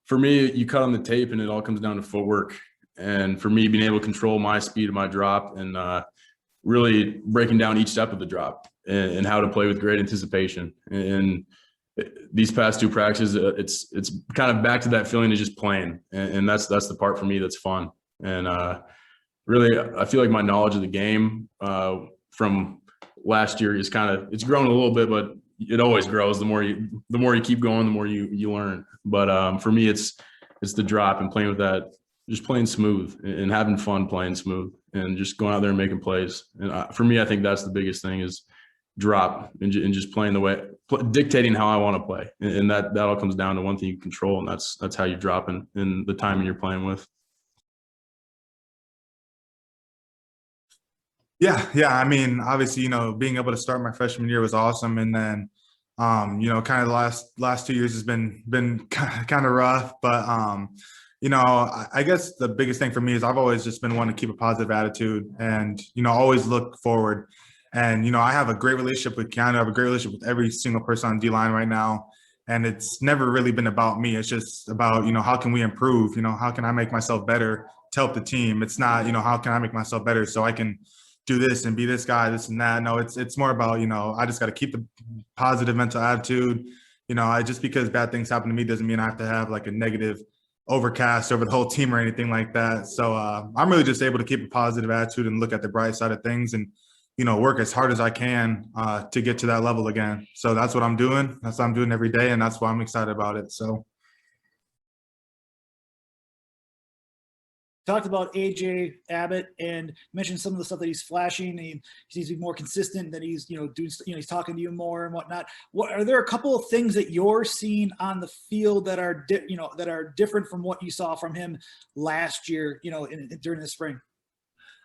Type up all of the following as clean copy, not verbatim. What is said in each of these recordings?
For me, you cut on the tape and it all comes down to footwork. And for me, being able to control my speed of my drop and really breaking down each step of the drop and how to play with great anticipation. And these past two practices, it's kind of back to that feeling of just playing. And that's the part for me that's fun. And really, I feel like my knowledge of the game from last year is it's grown a little bit, but it always grows. The more you keep going, the more you learn. But for me, it's the drop and playing with that, just playing smooth and having fun playing smooth and just going out there and making plays. And for me, I think that's the biggest thing is drop and just playing the way, dictating how I want to play. And that all comes down to one thing you control, and that's how you drop in the timing you're playing with. Yeah. I mean, obviously, being able to start my freshman year was awesome, and then, kind of the last 2 years has been kind of rough. But I guess the biggest thing for me is I've always just been one to keep a positive attitude and always look forward. And I have a great relationship with Keanu. I have a great relationship with every single person on D-line right now. And it's never really been about me. It's just about, how can we improve? How can I make myself better to help the team? It's not, how can I make myself better so I can do this and be this guy, this and that. No, it's more about, I just got to keep the positive mental attitude. Just because bad things happen to me doesn't mean I have to have like a negative overcast over the whole team or anything like that. So I'm really just able to keep a positive attitude and look at the bright side of things and, work as hard as I can to get to that level again. So that's what I'm doing. That's what I'm doing every day. And that's why I'm excited about it. So. Talked about AJ Abbott and mentioned some of the stuff that he's flashing. He seems to be more consistent, that he's, doing, he's talking to you more and whatnot. Are there a couple of things that you're seeing on the field that are, that are different from what you saw from him last year, during the spring?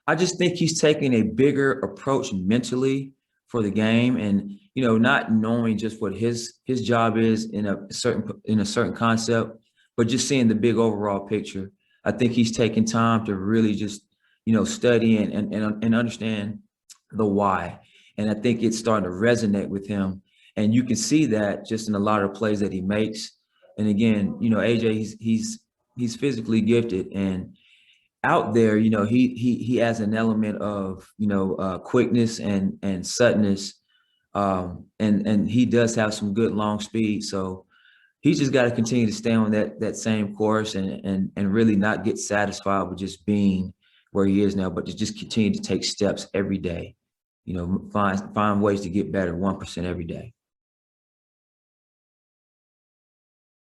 I just think he's taking a bigger approach mentally for the game, and, not knowing just what his job is in a certain concept, but just seeing the big overall picture. I think he's taking time to really just, study and understand the why. And I think it's starting to resonate with him. And you can see that just in a lot of plays that he makes. And again, AJ, he's physically gifted, and out there, he has an element of, quickness and suddenness. And he does have some good long speed. So he's just got to continue to stay on that same course and really not get satisfied with just being where he is now, but to just continue to take steps every day, find ways to get better 1% every day.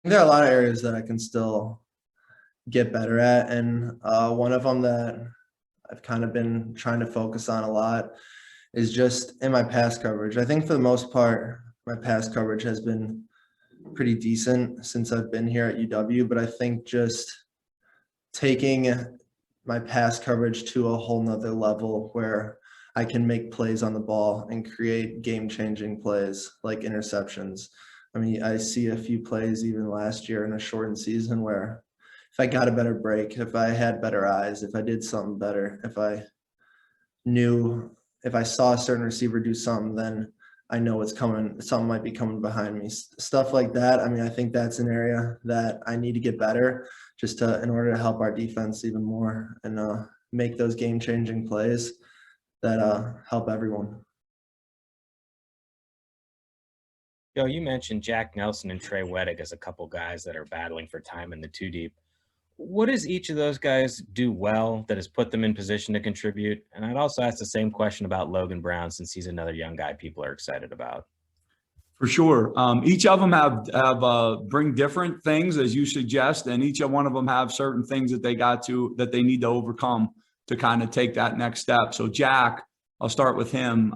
There are a lot of areas that I can still get better at. And one of them that I've kind of been trying to focus on a lot is just in my pass coverage. I think for the most part, my pass coverage has been pretty decent since I've been here at UW, but I think just taking my pass coverage to a whole nother level where I can make plays on the ball and create game-changing plays like interceptions. I mean, I see a few plays even last year in a shortened season where if I got a better break, if I had better eyes, if I did something better, if I saw a certain receiver do something, then I know it's coming, something might be coming behind me, stuff like that. I mean, I think that's an area that I need to get better just in order to help our defense even more and make those game-changing plays that help everyone. Joe, you mentioned Jack Nelson and Trey Wettig as a couple guys that are battling for time in the two deep. What does each of those guys do well that has put them in position to contribute? And I'd also ask the same question about Logan Brown, since he's another young guy people are excited about. For sure. Each of them have bring different things, as you suggest, and each one of them have certain things that they need to overcome to kind of take that next step. So Jack, I'll start with him.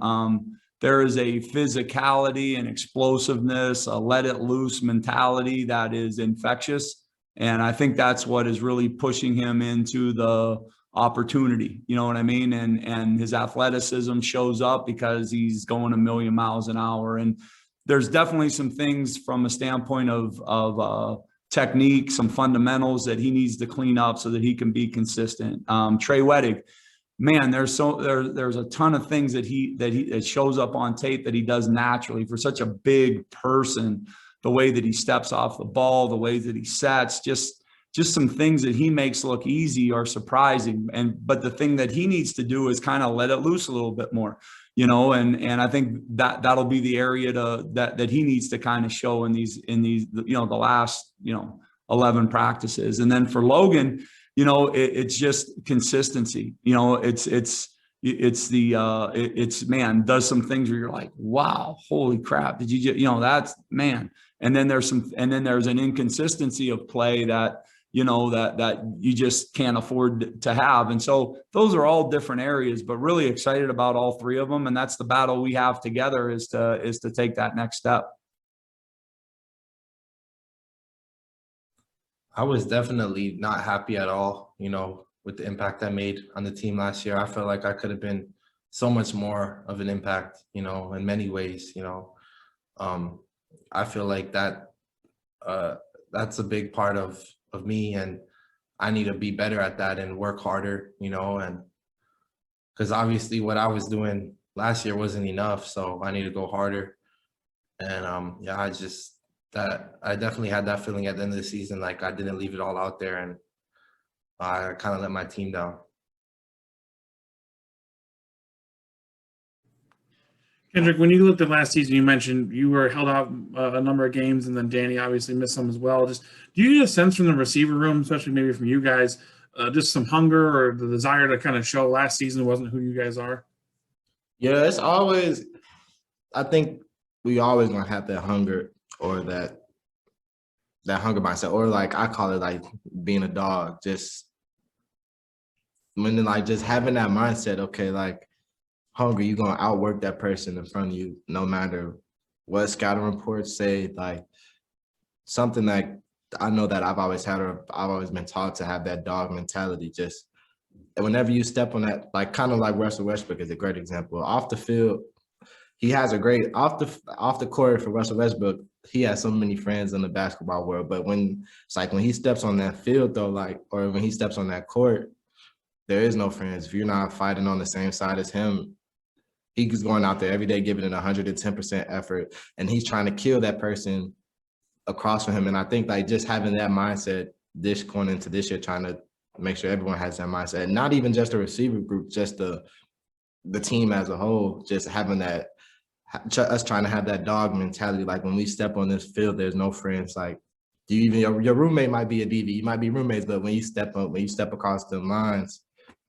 There is a physicality and explosiveness, a let it loose mentality that is infectious. And I think that's what is really pushing him into the opportunity. You know what I mean? And his athleticism shows up because he's going a million miles an hour. And there's definitely some things from a standpoint of technique, some fundamentals that he needs to clean up so that he can be consistent. Trey Wettig, man, there's a ton of things that shows up on tape that he does naturally for such a big person. the way that he steps off the ball, the way that he sets, just some things that he makes look easy are surprising. But the thing that he needs to do is kind of let it loose a little bit more, and I think that'll be the area that he needs to kind of show in these, the last, 11 practices. And then for Logan, it's just consistency. It's man, does some things where you're like, wow, holy crap. Did you just, that's man. And then there's an inconsistency of play that, that you just can't afford to have. And so those are all different areas, but really excited about all three of them. And that's the battle we have together is to take that next step. I was definitely not happy at all, with the impact I made on the team last year. I felt like I could have been so much more of an impact, in many ways, I feel like that's a big part of me, and I need to be better at that and work harder, and because obviously what I was doing last year wasn't enough, so I need to go harder. And I definitely had that feeling at the end of the season, like I didn't leave it all out there, and I kind of let my team down. Kendric, when you looked at last season, you mentioned you were held out a number of games, and then Danny obviously missed some as well. Just do you get a sense from the receiver room, especially maybe from you guys, just some hunger or the desire to kind of show last season wasn't who you guys are? Yeah, it's always, I think we always gonna have that hunger or that hunger mindset, or like I call it like being a dog. Just just having that mindset. Okay, like hungry, you're gonna outwork that person in front of you, no matter what scouting reports say. Like something that I know that I've always had, or I've always been taught to have that dog mentality. Just whenever you step on that, like kind of like Russell Westbrook is a great example. Off the field, he has a great off the court for Russell Westbrook. He has so many friends in the basketball world, but when he steps on that field though, or when he steps on that court, there is no friends. If you're not fighting on the same side as him, he's going out there every day, giving it 110% effort, and he's trying to kill that person across from him. And I think just having that mindset going into this year, trying to make sure everyone has that mindset, not even just the receiver group, just the team as a whole, just having that, us trying to have that dog mentality. Like when we step on this field, there's no friends. Like your roommate might be a DV, you might be roommates, but when you step across the lines,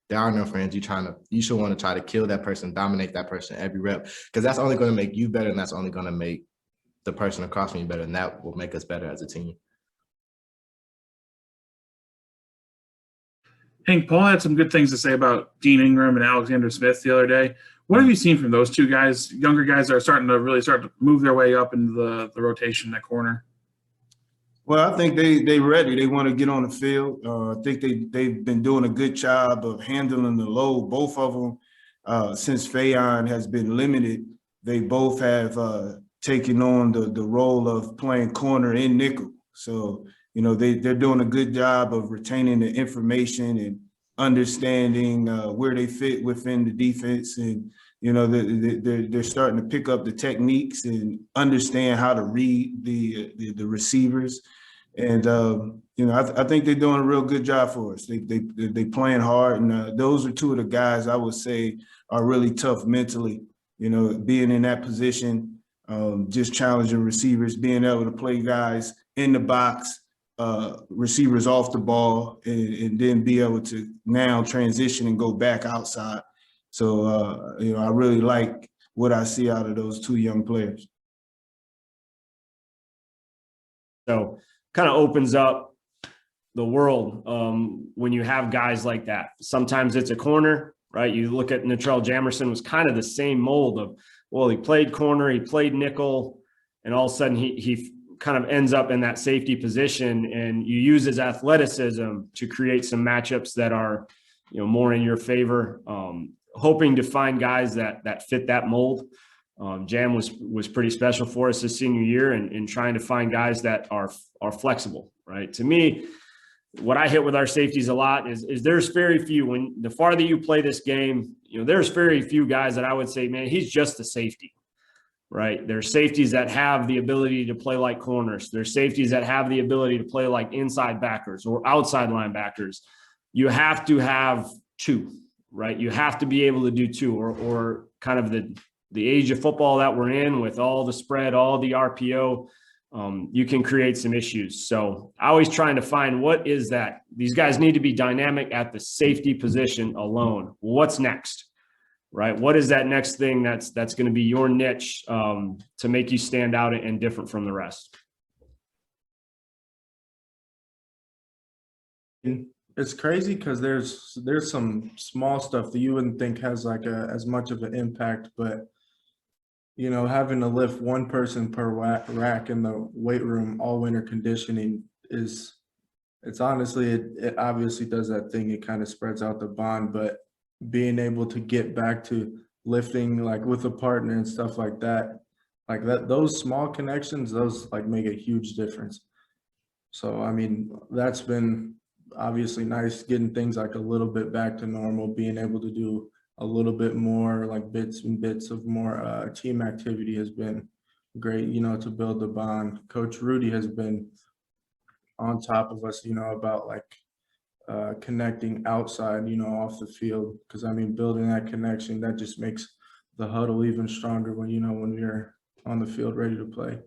there are no friends. You should want to try to kill that person, dominate that person every rep, because that's only going to make you better, and that's only going to make the person across from you better, and that will make us better as a team. Hank, Paul had some good things to say about Dean Engram and Alexander Smith the other day. What have you seen from those two guys, younger guys that are starting to move their way up into the rotation in that corner? Well, I think they ready. They want to get on the field. I think they've been doing a good job of handling the load. Both of them, since Fayon has been limited, they both have taken on the role of playing corner and nickel. So, they're doing a good job of retaining the information and understanding where they fit within the defense. And, they're starting to pick up the techniques and understand how to read the receivers. And, I think they're doing a real good job for us. They playing hard. And those are two of the guys I would say are really tough mentally, being in that position, just challenging receivers, being able to play guys in the box, receivers off the ball, and then be able to now transition and go back outside. So, I really like what I see out of those two young players. So kind of opens up the world when you have guys like that. Sometimes it's a corner, right? You look at Natrell Jamerson, was kind of the same mold of, well, he played corner, he played nickel, and all of a sudden he kind of ends up in that safety position, and you use his athleticism to create some matchups that are, more in your favor. Hoping to find guys that fit that mold. Jam was pretty special for us this senior year, and trying to find guys that are flexible, right? To me, what I hit with our safeties a lot is there's very few, when the farther you play this game, there's very few guys that I would say, man, he's just a safety, right? There's safeties that have the ability to play like corners. There's safeties that have the ability to play like inside backers or outside linebackers. You have to have two, right? You have to be able to do two, or kind of the age of football that we're in with all the spread, all the RPO, you can create some issues. So I always trying to find what is that. These guys need to be dynamic at the safety position alone. What's next, right? What is that next thing that's going to be your niche to make you stand out and different from the rest? It's crazy because there's some small stuff that you wouldn't think has like as much of an impact, but you know, having to lift one person per rack in the weight room all winter conditioning it's honestly, it obviously does that thing. It kind of spreads out the bond, but being able to get back to lifting like with a partner and stuff like that, those small connections, those like make a huge difference. So, I mean, that's been obviously nice, getting things like a little bit back to normal, being able to do a little bit more like bits and bits of more team activity has been great, you know, to build the bond. Coach Rudy has been on top of us, you know, about like connecting outside, you know, off the field. Because I mean, building that connection, that just makes the huddle even stronger when, you know, when you're on the field ready to play.